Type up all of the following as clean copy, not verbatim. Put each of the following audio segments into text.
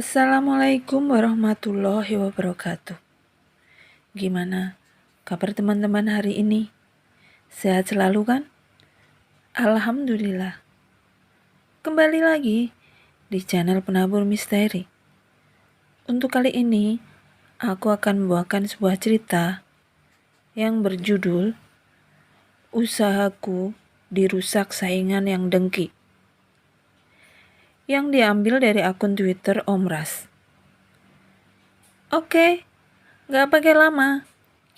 Assalamualaikum warahmatullahi wabarakatuh. Gimana kabar teman-teman hari ini? Sehat selalu kan? Alhamdulillah. Kembali lagi di channel Penabur Misteri. Untuk kali ini, aku akan membawakan sebuah cerita yang berjudul Usahaku Dirusak Saingan yang Dengki, yang diambil dari akun Twitter Om Ras. Oke, gak pakai lama,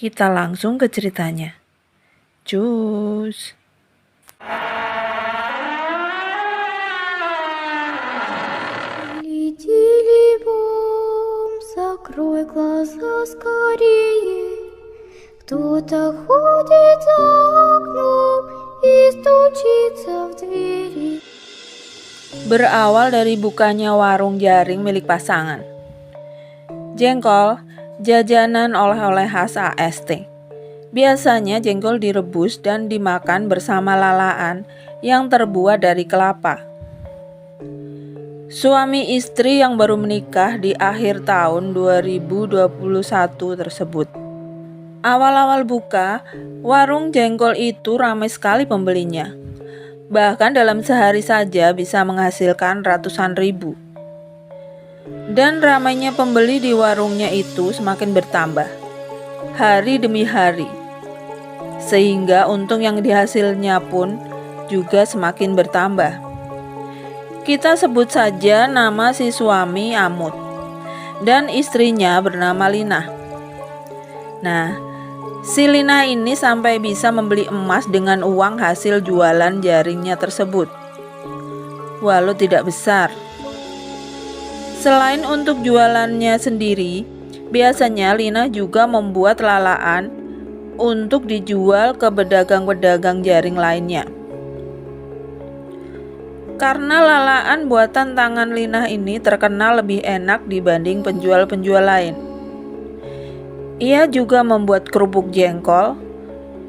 kita langsung ke ceritanya. Cus. Закрой глаза скорее. Кто-то ходит за окном и стучится в двери. Berawal dari bukanya warung jaring milik pasangan. Jengkol, jajanan oleh-oleh khas AST. Biasanya jengkol direbus dan dimakan bersama lalaan yang terbuat dari kelapa. Suami istri yang baru menikah di akhir tahun 2021 tersebut. Awal-awal buka, warung jengkol itu ramai sekali pembelinya. Bahkan dalam sehari saja bisa menghasilkan ratusan ribu. Dan ramainya pembeli di warungnya itu semakin bertambah, hari demi hari. Sehingga untung yang dihasilnya pun juga semakin bertambah. Kita sebut saja nama si suami Amut dan istrinya bernama Lina. Nah, si Lina ini sampai bisa membeli emas dengan uang hasil jualan jaringnya tersebut, walau tidak besar. Selain untuk jualannya sendiri, biasanya Lina juga membuat lalaan untuk dijual ke pedagang-pedagang jaring lainnya. Karena lalaan buatan tangan Lina ini terkenal lebih enak dibanding penjual-penjual lain. Ia juga membuat kerupuk jengkol,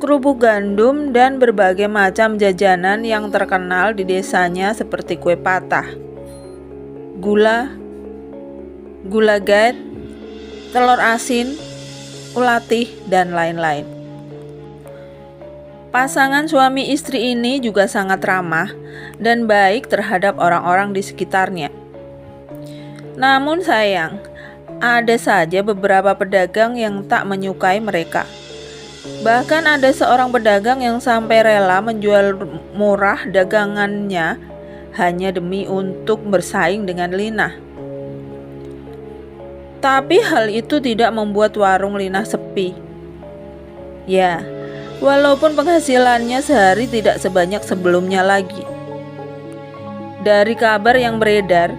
kerupuk gandum, dan berbagai macam jajanan yang terkenal di desanya seperti kue patah, gula guet, telur asin, ulatih, dan lain-lain. Pasangan suami istri ini juga sangat ramah dan baik terhadap orang-orang di sekitarnya. Namun sayang, ada saja beberapa pedagang yang tak menyukai mereka. Bahkan ada seorang pedagang yang sampai rela menjual murah dagangannya hanya demi untuk bersaing dengan Lina. Tapi hal itu tidak membuat warung Lina sepi. Ya, walaupun penghasilannya sehari tidak sebanyak sebelumnya lagi. Dari kabar yang beredar,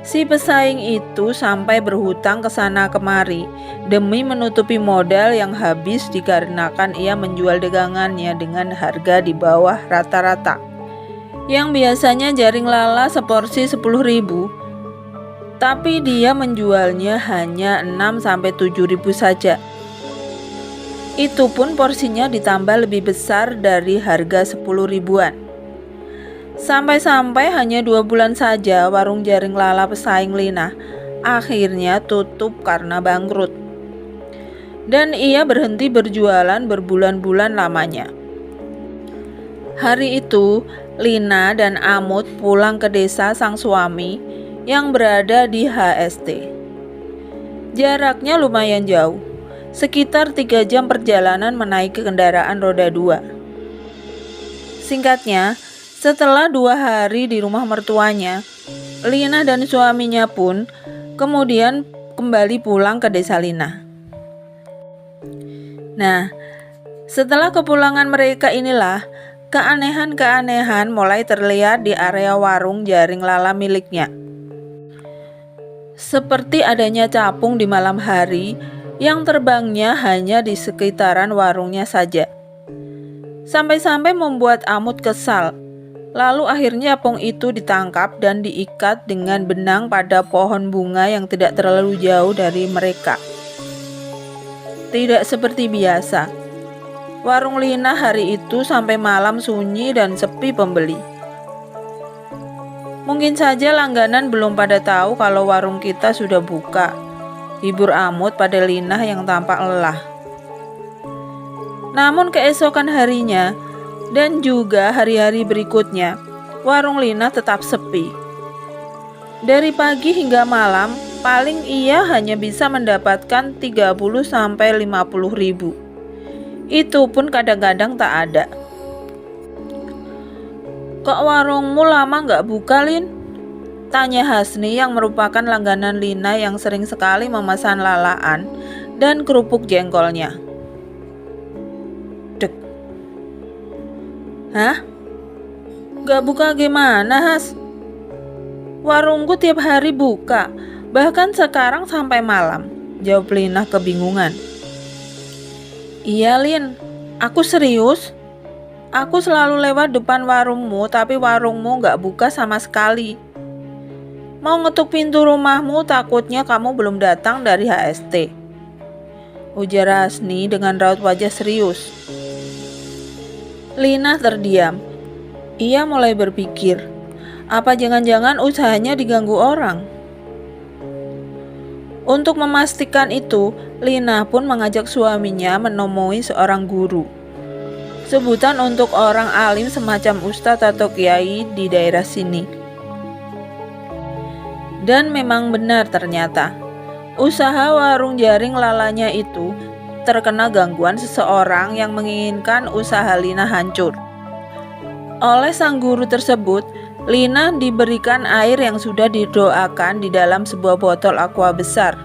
si pesaing itu sampai berhutang ke sana kemari demi menutupi modal yang habis dikarenakan ia menjual dagangannya dengan harga di bawah rata-rata. Yang biasanya jaring lala seporsi 10.000, tapi dia menjualnya hanya 6-7.000 saja. Itu pun porsinya ditambah lebih besar dari harga 10 ribuan. Sampai-sampai hanya 2 bulan saja warung jaring lala pesaing Lina akhirnya tutup karena bangkrut. Dan ia berhenti berjualan berbulan-bulan lamanya. Hari itu, Lina dan Amut pulang ke desa sang suami yang berada di HST. Jaraknya lumayan jauh, sekitar 3 jam perjalanan menaiki kendaraan roda 2. Singkatnya, setelah 2 hari di rumah mertuanya, Lina dan suaminya pun kemudian kembali pulang ke desa Lina. Nah, setelah kepulangan mereka inilah keanehan-keanehan mulai terlihat di area warung jaring lala miliknya. Seperti adanya capung di malam hari yang terbangnya hanya di sekitaran warungnya saja. Sampai-sampai membuat Amut kesal. Lalu akhirnya capung itu ditangkap dan diikat dengan benang pada pohon bunga yang tidak terlalu jauh dari mereka. Tidak seperti biasa, warung Lina hari itu sampai malam sunyi dan sepi pembeli. Mungkin saja langganan belum pada tahu kalau warung kita sudah buka, hibur Amut pada Lina yang tampak lelah. Namun keesokan harinya dan juga hari-hari berikutnya, warung Lina tetap sepi. Dari pagi hingga malam, paling ia hanya bisa mendapatkan 30-50 ribu. Itu pun kadang-kadang tak ada. "Kok warungmu lama nggak buka, Lin?" tanya Hasni yang merupakan langganan Lina yang sering sekali memesan lalaan dan kerupuk jengkolnya. Dek. "Hah? Nggak buka gimana, Has? Warungku tiap hari buka, bahkan sekarang sampai malam," jawab Lina kebingungan. "Iya, Lin, aku serius. Aku selalu lewat depan warungmu, tapi warungmu nggak buka sama sekali. Mau ngetuk pintu rumahmu, takutnya kamu belum datang dari HST," ujar Hasni dengan raut wajah serius. Lina terdiam. Ia mulai berpikir, apa jangan-jangan usahanya diganggu orang? Untuk memastikan itu, Lina pun mengajak suaminya menemui seorang guru. Sebutan untuk orang alim semacam ustadz atau kiai di daerah sini. Dan memang benar ternyata, usaha warung jaring lalanya itu terkena gangguan seseorang yang menginginkan usaha Lina hancur. Oleh sang guru tersebut, Lina diberikan air yang sudah didoakan di dalam sebuah botol aqua besar.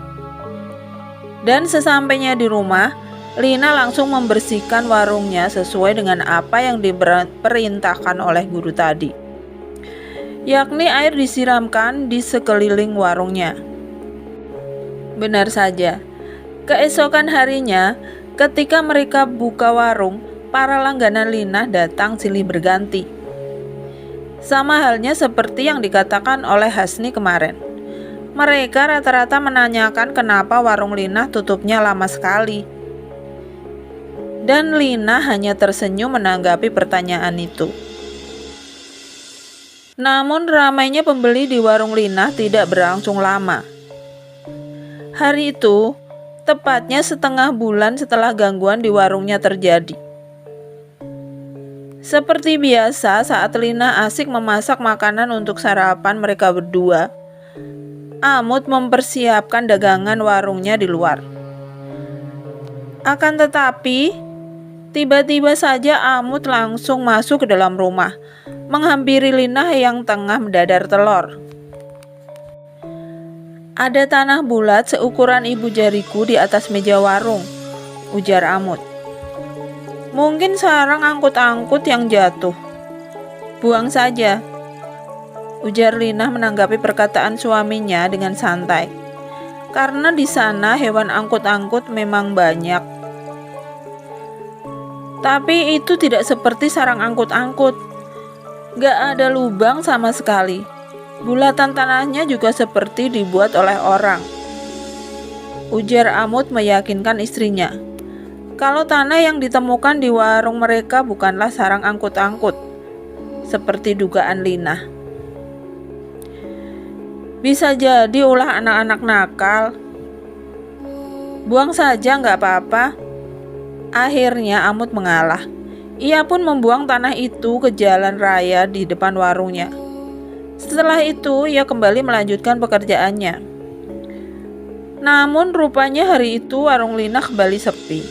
Dan sesampainya di rumah, Lina langsung membersihkan warungnya sesuai dengan apa yang diperintahkan oleh guru tadi, yakni air disiramkan di sekeliling warungnya. Benar saja, keesokan harinya ketika mereka buka warung, para langganan Lina datang silih berganti. Sama halnya seperti yang dikatakan oleh Hasni kemarin. Mereka rata-rata menanyakan kenapa warung Lina tutupnya lama sekali. Dan Lina hanya tersenyum menanggapi pertanyaan itu. Namun ramainya pembeli di warung Lina tidak berlangsung lama. Hari itu, tepatnya setengah bulan setelah gangguan di warungnya terjadi. Seperti biasa saat Lina asik memasak makanan untuk sarapan mereka berdua, Amut mempersiapkan dagangan warungnya di luar. Akan tetapi, tiba-tiba saja Amut langsung masuk ke dalam rumah, menghampiri Lina yang tengah mendadar telur. "Ada tanah bulat seukuran ibu jariku di atas meja warung," ujar Amut. "Mungkin sarang angkut-angkut yang jatuh. Buang saja," ujar Lina menanggapi perkataan suaminya dengan santai. Karena di sana hewan angkut-angkut memang banyak. Tapi itu tidak seperti sarang angkut-angkut. Gak ada lubang sama sekali. Bulatan tanahnya juga seperti dibuat oleh orang, ujar Amut meyakinkan istrinya. Kalau tanah yang ditemukan di warung mereka bukanlah sarang angkut-angkut, seperti dugaan Lina. Bisa jadi ulah anak-anak nakal. Buang saja nggak apa-apa. Akhirnya Amut mengalah. Ia pun membuang tanah itu ke jalan raya di depan warungnya. Setelah itu ia kembali melanjutkan pekerjaannya. Namun rupanya hari itu warung Lina kembali sepi.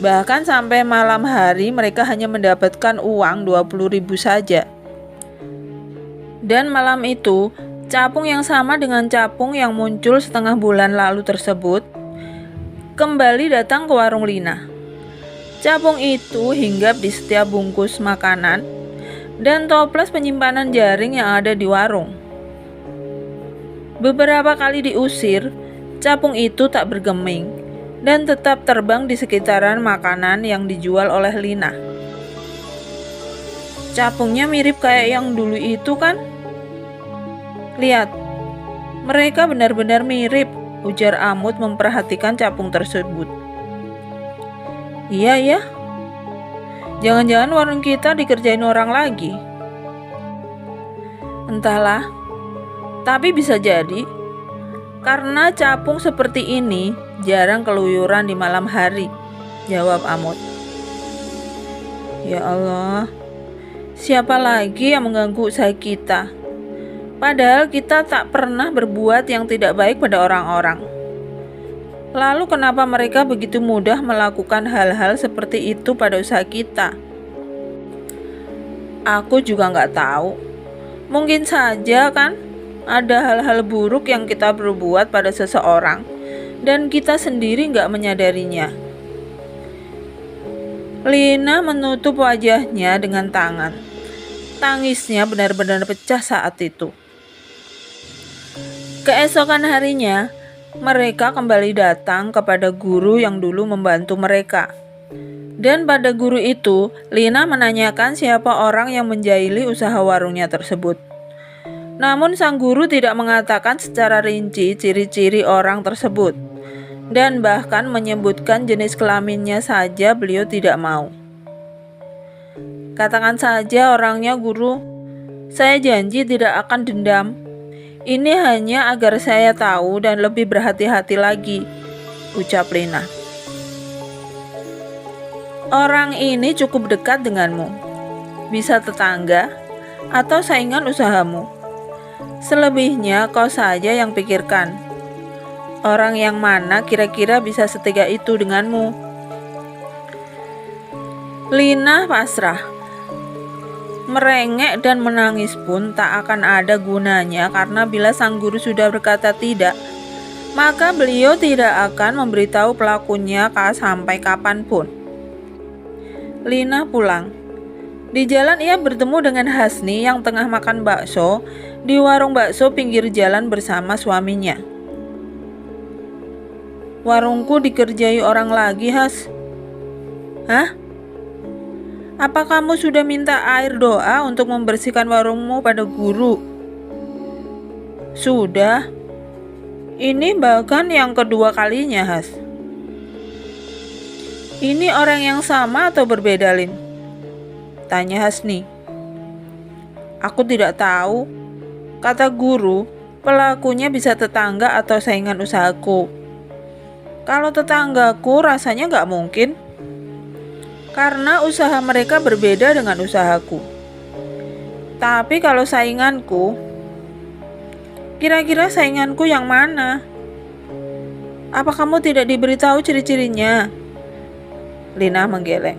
Bahkan sampai malam hari mereka hanya mendapatkan uang 20.000 saja. Dan malam itu, capung yang sama dengan capung yang muncul setengah bulan lalu tersebut kembali datang ke warung Lina. Capung itu hinggap di setiap bungkus makanan dan toples penyimpanan jaring yang ada di warung. Beberapa kali diusir, capung itu tak bergeming dan tetap terbang di sekitaran makanan yang dijual oleh Lina. "Capungnya mirip kayak yang dulu itu kan? Lihat, mereka benar-benar mirip," ujar Amut memperhatikan capung tersebut. "Iya ya, jangan-jangan warung kita dikerjain orang lagi." Entahlah, tapi bisa jadi karena capung seperti ini jarang keluyuran di malam hari, jawab Amut. Ya Allah, siapa lagi yang mengganggu usaha kita? Padahal kita tak pernah berbuat yang tidak baik pada orang-orang. Lalu kenapa mereka begitu mudah melakukan hal-hal seperti itu pada usaha kita? Aku juga nggak tahu. Mungkin saja kan ada hal-hal buruk yang kita perbuat pada seseorang dan kita sendiri nggak menyadarinya. Lina menutup wajahnya dengan tangan. Tangisnya benar-benar pecah saat itu. Keesokan harinya, mereka kembali datang kepada guru yang dulu membantu mereka. Dan pada guru itu, Lina menanyakan siapa orang yang menjahili usaha warungnya tersebut. Namun sang guru tidak mengatakan secara rinci ciri-ciri orang tersebut. Dan bahkan menyebutkan jenis kelaminnya saja beliau tidak mau. Katakan saja orangnya, guru. Saya janji tidak akan dendam. Ini hanya agar saya tahu dan lebih berhati-hati lagi, ucap Lina. Orang ini cukup dekat denganmu. Bisa tetangga atau saingan usahamu. Selebihnya kau saja yang pikirkan. Orang yang mana kira-kira bisa setega itu denganmu? Lina pasrah. Merengek dan menangis pun tak akan ada gunanya karena bila sang guru sudah berkata tidak, maka beliau tidak akan memberitahu pelakunya sampai kapanpun. Lina pulang. Di jalan ia bertemu dengan Hasni yang tengah makan bakso di warung bakso pinggir jalan bersama suaminya. Warungku dikerjai orang lagi, Has. Hah? Apa kamu sudah minta air doa untuk membersihkan warungmu pada guru? Sudah. Ini bahkan yang kedua kalinya, Has. Ini orang yang sama atau berbeda, Lin? Tanya Hasni. Aku tidak tahu. Kata guru, pelakunya bisa tetangga atau saingan usahaku. Kalau tetanggaku rasanya nggak mungkin. Karena usaha mereka berbeda dengan usahaku. Tapi kalau sainganku, kira-kira sainganku yang mana? Apa kamu tidak diberitahu ciri-cirinya? Lina menggeleng.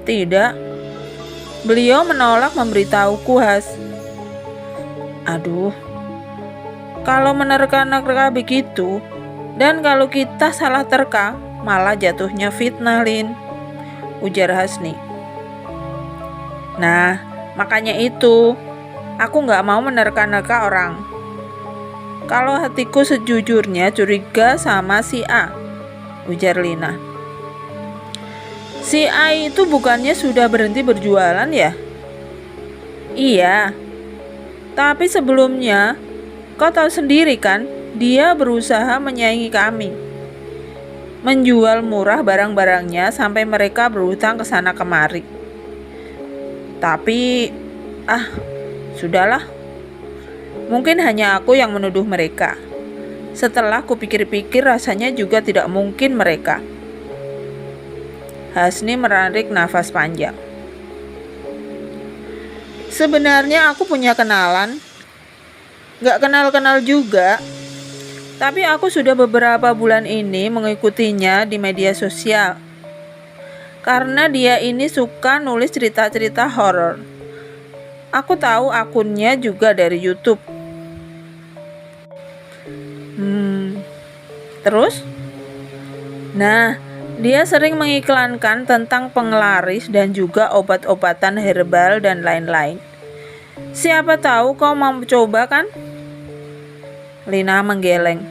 Tidak. Beliau menolak memberitahuku, Has. Aduh. Kalau menerka-nerka begitu, dan kalau kita salah terka, malah jatuhnya fitnah, Lin, ujar Hasni. Nah, makanya itu, aku gak mau menerka-nerka orang. Kalau hatiku sejujurnya curiga sama si A, ujar Lina. Si A itu bukannya sudah berhenti berjualan ya? Iya, tapi sebelumnya, kau tahu sendiri kan, dia berusaha menyaingi kami. Menjual murah barang-barangnya sampai mereka berhutang ke sana kemari. Tapi, sudahlah. Mungkin hanya aku yang menuduh mereka. Setelah kupikir-pikir rasanya juga tidak mungkin mereka. Hasni menarik nafas panjang. Sebenarnya aku punya kenalan. Gak kenal-kenal juga. Tapi aku sudah beberapa bulan ini mengikutinya di media sosial. Karena dia ini suka nulis cerita-cerita horor. Aku tahu akunnya juga dari YouTube. Terus? Nah, dia sering mengiklankan tentang penglaris dan juga obat-obatan herbal dan lain-lain. Siapa tahu kau mau coba kan? Lina menggeleng.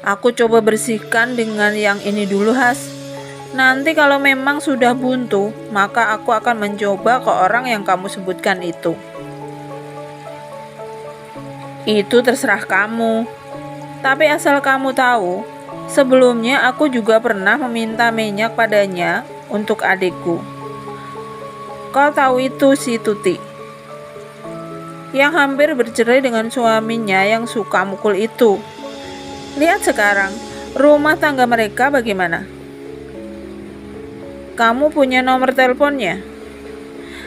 Aku coba bersihkan dengan yang ini dulu, Has. Nanti kalau memang sudah buntu, maka aku akan mencoba ke orang yang kamu sebutkan itu. Itu terserah kamu. Tapi asal kamu tahu, sebelumnya aku juga pernah meminta minyak padanya untuk adikku. Kau tahu itu si Tuti. yang hampir bercerai dengan suaminya yang suka mukul itu. Lihat sekarang, rumah tangga mereka bagaimana? Kamu punya nomor teleponnya?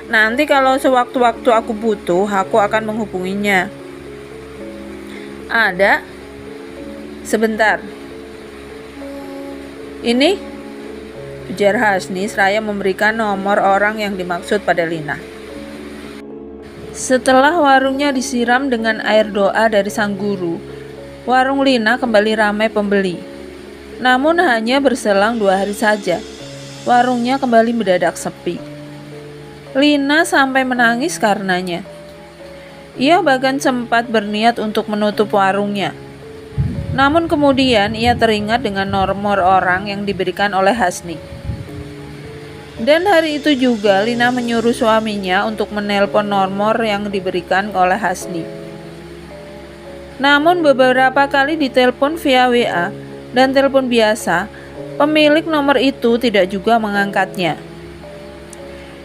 Nanti kalau sewaktu-waktu aku butuh, aku akan menghubunginya. Ada? Sebentar. Ini? Ujar Hasni seraya memberikan nomor orang yang dimaksud pada Lina. Setelah warungnya disiram dengan air doa dari sang guru, warung Lina kembali ramai pembeli. Namun hanya berselang 2 hari saja, warungnya kembali mendadak sepi. Lina sampai menangis karenanya. Ia bahkan sempat berniat untuk menutup warungnya. Namun kemudian ia teringat dengan nomor orang yang diberikan oleh Hasni. Dan hari itu juga Lina menyuruh suaminya untuk menelpon nomor yang diberikan oleh Hasni. Namun beberapa kali ditelepon via WA dan telepon biasa, pemilik nomor itu tidak juga mengangkatnya.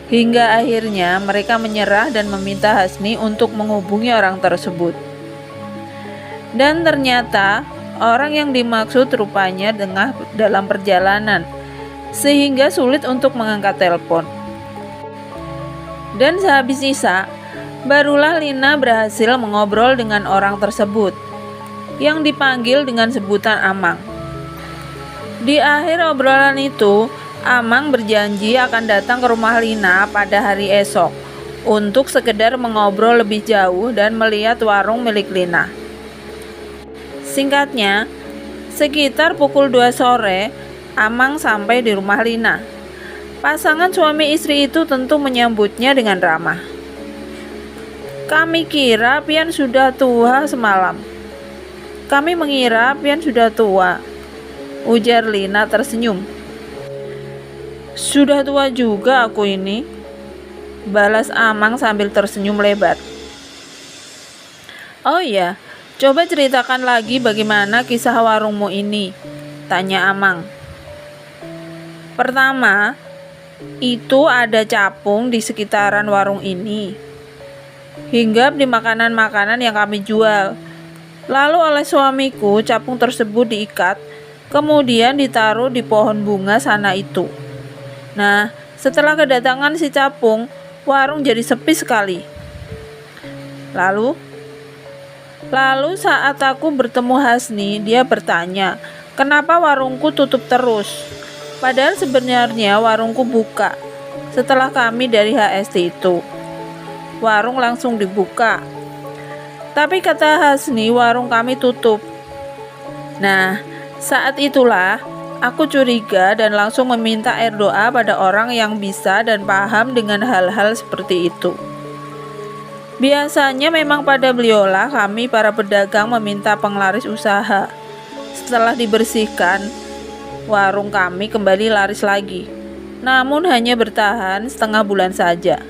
Hingga akhirnya mereka menyerah dan meminta Hasni untuk menghubungi orang tersebut. Dan ternyata orang yang dimaksud rupanya tengah dalam perjalanan, sehingga sulit untuk mengangkat telepon. Dan sehabis sisa, barulah Lina berhasil mengobrol dengan orang tersebut, yang dipanggil dengan sebutan Amang. Di akhir obrolan itu, Amang berjanji akan datang ke rumah Lina pada hari esok untuk sekedar mengobrol lebih jauh dan melihat warung milik Lina. Singkatnya, sekitar pukul 2 sore, Amang sampai di rumah Lina. Pasangan suami istri itu tentu menyambutnya dengan ramah. Kami kira pian sudah tua semalam. Kami mengira pian sudah tua, ujar Lina tersenyum. Sudah tua juga aku ini, balas Amang sambil tersenyum lebar. Oh iya, coba ceritakan lagi bagaimana kisah warungmu ini, tanya Amang. Pertama, itu ada capung di sekitaran warung ini, hinggap di makanan-makanan yang kami jual. Lalu oleh suamiku capung tersebut diikat, kemudian ditaruh di pohon bunga sana itu. Nah, setelah kedatangan si capung, warung jadi sepi sekali. Lalu saat aku bertemu Hasni, dia bertanya, kenapa warungku tutup terus? Padahal sebenarnya warungku buka. Setelah kami dari HST itu, warung langsung dibuka. Tapi kata Hasni, warung kami tutup. Nah, saat itulah aku curiga dan langsung meminta air doa pada orang yang bisa dan paham dengan hal-hal seperti itu. Biasanya memang pada beliaulah kami para pedagang meminta penglaris usaha. Setelah dibersihkan, warung kami kembali laris lagi. Namun hanya bertahan setengah bulan saja.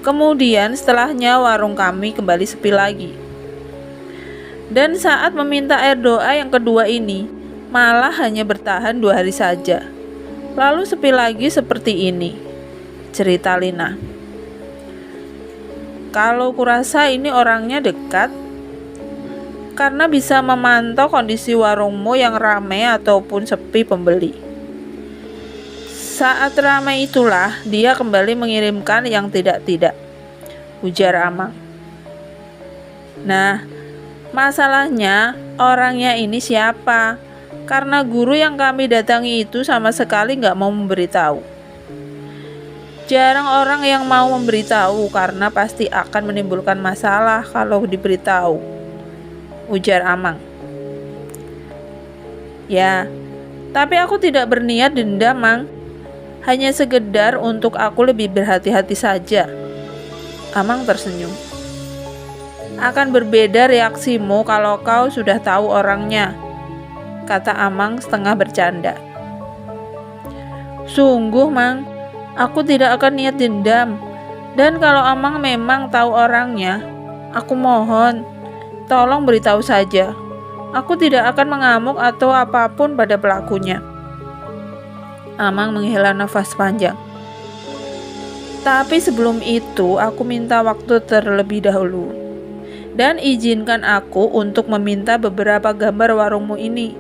Kemudian setelahnya warung kami kembali sepi lagi. Dan saat meminta air doa yang kedua ini, malah hanya bertahan 2 hari saja. Lalu sepi lagi seperti ini, cerita Lina. Kalau kurasa ini orangnya dekat, karena bisa memantau kondisi warungmu yang ramai ataupun sepi pembeli. Saat ramai itulah dia kembali mengirimkan yang tidak-tidak, ujar Amang. Nah, masalahnya orangnya ini siapa? Karena guru yang kami datangi itu sama sekali nggak mau memberitahu. Jarang orang yang mau memberitahu karena pasti akan menimbulkan masalah kalau diberitahu, ujar Amang. Ya, tapi aku tidak berniat dendam, Mang. Hanya sekedar untuk aku lebih berhati-hati saja. Amang tersenyum. Akan berbeda reaksimu kalau kau sudah tahu orangnya, kata Amang setengah bercanda. Sungguh, Mang, aku tidak akan niat dendam. Dan kalau Amang memang tahu orangnya, aku mohon, tolong beritahu saja. Aku tidak akan mengamuk atau apapun pada pelakunya. Amang menghela nafas panjang. Tapi sebelum itu, aku minta waktu terlebih dahulu. dan izinkan aku untuk meminta beberapa gambar warungmu ini.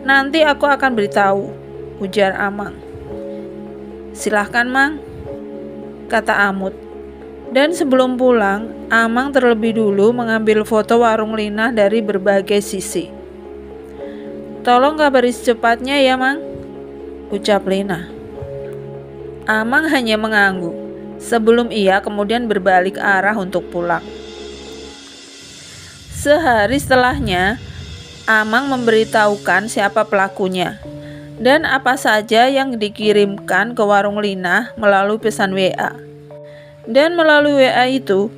Nanti aku akan beritahu, ujar Amang. Silahkan, Mang, kata Amut. Dan sebelum pulang, Amang terlebih dulu mengambil foto warung Lina dari berbagai sisi. Tolong kabari secepatnya ya, Mang, ucap Lina. Amang hanya mengangguk sebelum ia kemudian berbalik arah untuk pulang. Sehari setelahnya, Amang memberitahukan siapa pelakunya dan apa saja yang dikirimkan ke warung Lina melalui pesan WA. Dan melalui WA itu,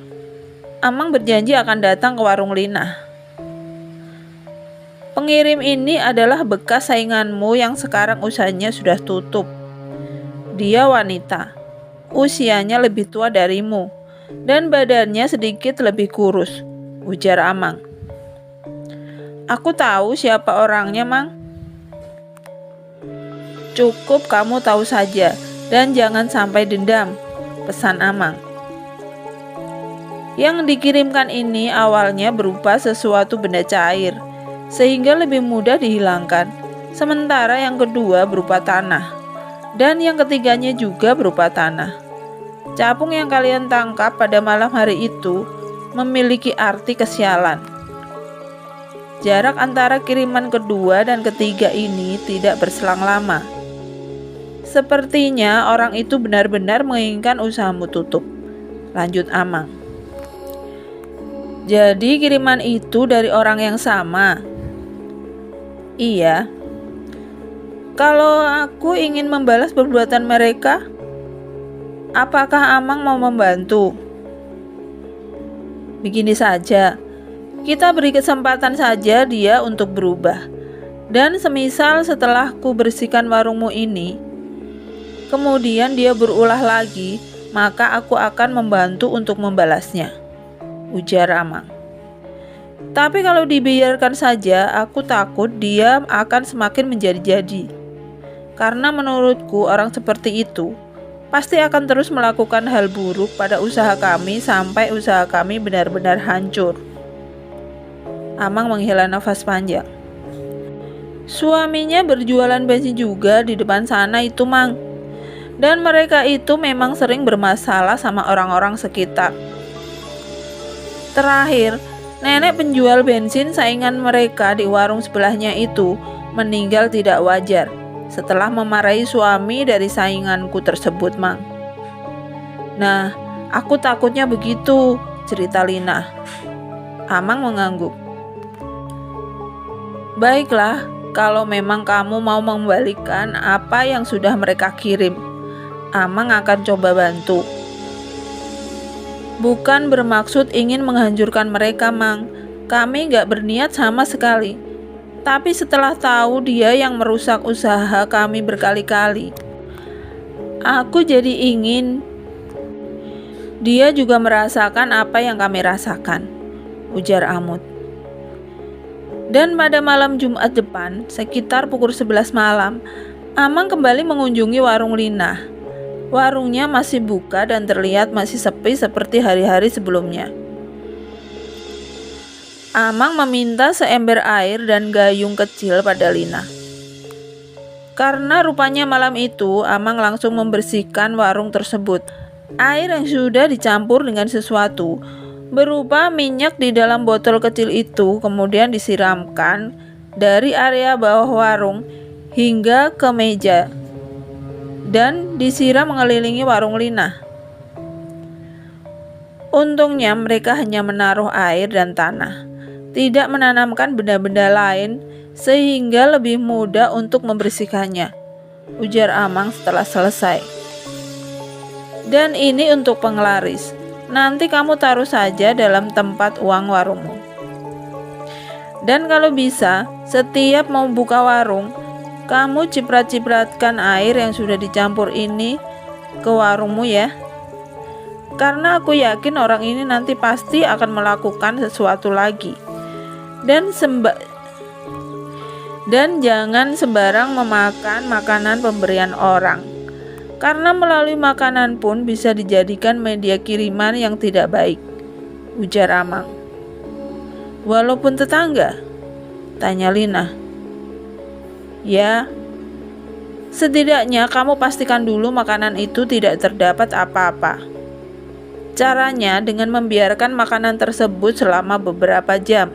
Amang berjanji akan datang ke warung Lina. Pengirim ini adalah bekas sainganmu yang sekarang usahanya sudah tutup. Dia wanita, usianya lebih tua darimu, dan badannya sedikit lebih kurus, ujar Amang. Aku tahu siapa orangnya, Mang. Cukup kamu tahu saja, dan jangan sampai dendam, pesan Amang. Yang dikirimkan ini awalnya berupa sesuatu benda cair, sehingga lebih mudah dihilangkan. Sementara yang kedua berupa tanah, dan yang ketiganya juga berupa tanah. Capung yang kalian tangkap pada malam hari itu memiliki arti kesialan. Jarak antara kiriman kedua dan ketiga ini tidak berselang lama. Sepertinya orang itu benar-benar menginginkan usahamu tutup, lanjut Amang. Jadi kiriman itu dari orang yang sama? Iya. Kalau aku ingin membalas perbuatan mereka, apakah Amang mau membantu? Begini saja, kita beri kesempatan saja dia untuk berubah. Dan semisal setelah ku bersihkan warungmu ini, kemudian dia berulah lagi, maka aku akan membantu untuk membalasnya, ujar Amang. Tapi kalau dibiarkan saja, aku takut dia akan semakin menjadi-jadi. Karena menurutku orang seperti itu pasti akan terus melakukan hal buruk pada usaha kami sampai usaha kami benar-benar hancur. Amang menghela nafas panjang. Suaminya berjualan bensin juga di depan sana itu, Mang. Dan mereka itu memang sering bermasalah sama orang-orang sekitar. Terakhir, nenek penjual bensin saingan mereka di warung sebelahnya itu meninggal tidak wajar setelah memarahi suami dari sainganku tersebut, Mang. Nah, aku takutnya begitu, cerita Lina. Amang mengangguk. Baiklah, kalau memang kamu mau mengembalikan apa yang sudah mereka kirim, Amang akan coba bantu. Bukan bermaksud ingin menghancurkan mereka, Mang. Kami gak berniat sama sekali. Tapi setelah tahu dia yang merusak usaha kami berkali-kali, aku jadi ingin dia juga merasakan apa yang kami rasakan, ujar Amut. Dan pada malam Jumat depan, sekitar pukul 11 malam, Amang kembali mengunjungi warung Lina. Warungnya masih buka dan terlihat masih sepi seperti hari-hari sebelumnya. Amang meminta seember air dan gayung kecil pada Lina. Karena rupanya malam itu Amang langsung membersihkan warung tersebut. Air yang sudah dicampur dengan sesuatu berupa minyak di dalam botol kecil itu kemudian disiramkan dari area bawah warung hingga ke meja dan disiram mengelilingi warung Lina. Untungnya mereka hanya menaruh air dan tanah, tidak menanamkan benda-benda lain sehingga lebih mudah untuk membersihkannya, ujar Amang setelah selesai. Dan ini untuk penglaris, nanti kamu taruh saja dalam tempat uang warungmu. Dan kalau bisa, setiap mau buka warung, kamu ciprat-cipratkan air yang sudah dicampur ini ke warungmu ya. Karena aku yakin orang ini nanti pasti akan melakukan sesuatu lagi. Dan jangan sembarang memakan makanan pemberian orang. Karena melalui makanan pun bisa dijadikan media kiriman yang tidak baik, ujar Amang. Walaupun tetangga? Tanya Lina. Ya, setidaknya kamu pastikan dulu makanan itu tidak terdapat apa-apa. Caranya dengan membiarkan makanan tersebut selama beberapa jam.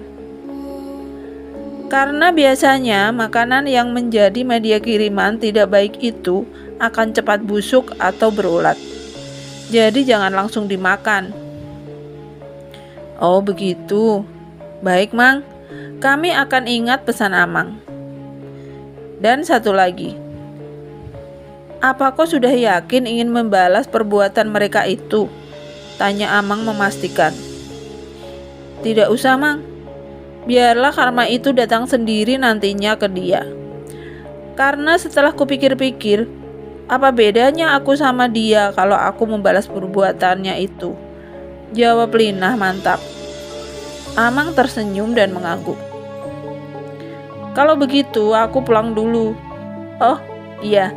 Karena biasanya makanan yang menjadi media kiriman tidak baik itu akan cepat busuk atau berulat. Jadi jangan langsung dimakan. Oh begitu. Baik Mang, kami akan ingat pesan Amang. Dan satu lagi, apa kau sudah yakin ingin membalas perbuatan mereka itu? Tanya Amang memastikan. Tidak usah Mang, biarlah karma itu datang sendiri nantinya ke dia. Karena setelah kupikir-pikir, apa bedanya aku sama dia kalau aku membalas perbuatannya itu? Jawab Lina mantap. Amang tersenyum dan mengangguk. Kalau begitu aku pulang dulu. Oh iya,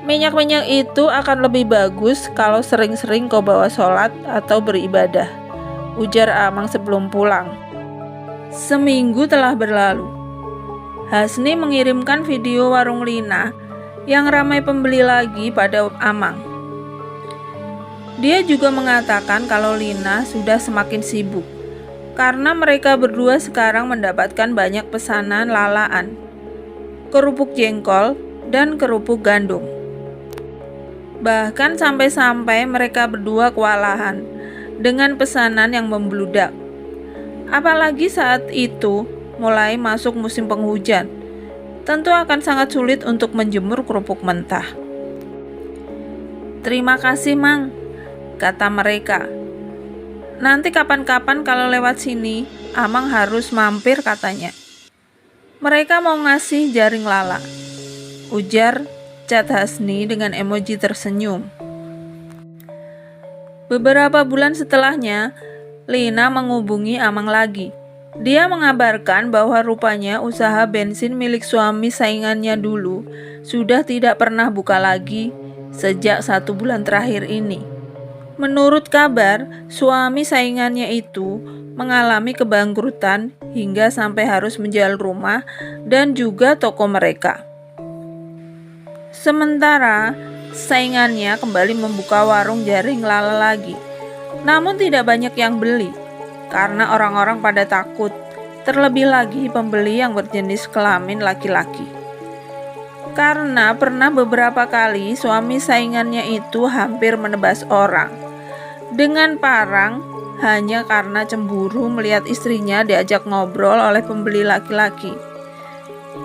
minyak-minyak itu akan lebih bagus kalau sering-sering kau bawa sholat atau beribadah, ujar Amang sebelum pulang. Seminggu telah berlalu. Hasni mengirimkan video warung Lina yang ramai pembeli lagi pada Amang. Dia juga mengatakan kalau Lina sudah semakin sibuk karena mereka berdua sekarang mendapatkan banyak pesanan lalaan, kerupuk jengkol, dan kerupuk gandum. Bahkan sampai-sampai mereka berdua kewalahan dengan pesanan yang membludak. Apalagi saat itu mulai masuk musim penghujan, tentu akan sangat sulit untuk menjemur kerupuk mentah. Terima kasih Mang, kata mereka. Nanti kapan-kapan kalau lewat sini, Amang harus mampir katanya. Mereka mau ngasih jaring lala, ujar Cat Hasni dengan emoji tersenyum. Beberapa bulan setelahnya, Lina menghubungi Amang lagi. Dia mengabarkan bahwa rupanya usaha bensin milik suami saingannya dulu sudah tidak pernah buka lagi sejak 1 bulan terakhir ini. Menurut kabar, suami saingannya itu mengalami kebangkrutan hingga sampai harus menjual rumah dan juga toko mereka. Sementara, saingannya kembali membuka warung jaring lala lagi. Namun tidak banyak yang beli, karena orang-orang pada takut, terlebih lagi pembeli yang berjenis kelamin laki-laki. Karena pernah beberapa kali suami saingannya itu hampir menebas orang dengan parang hanya karena cemburu melihat istrinya diajak ngobrol oleh pembeli laki-laki.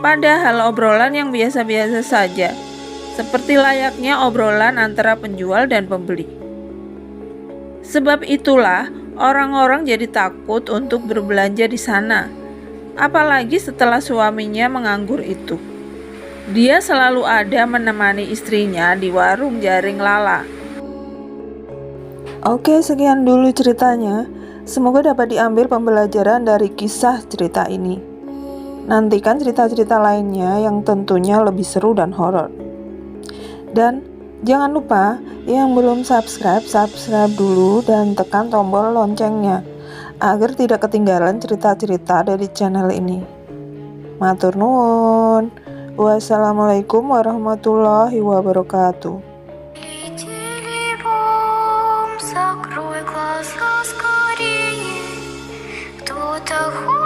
Padahal obrolan yang biasa-biasa saja, seperti layaknya obrolan antara penjual dan pembeli. Sebab itulah orang-orang jadi takut untuk berbelanja di sana, apalagi setelah suaminya menganggur itu. Dia selalu ada menemani istrinya di warung jaring lala. Oke, sekian dulu ceritanya. Semoga dapat diambil pembelajaran dari kisah cerita ini. Nantikan cerita-cerita lainnya yang tentunya lebih seru dan horor. Dan jangan lupa yang belum subscribe dulu dan tekan tombol loncengnya agar tidak ketinggalan cerita-cerita dari channel ini. Matur nuwun. Wassalamualaikum warahmatullahi wabarakatuh. Закрой глаза скорее, кто-то ходит.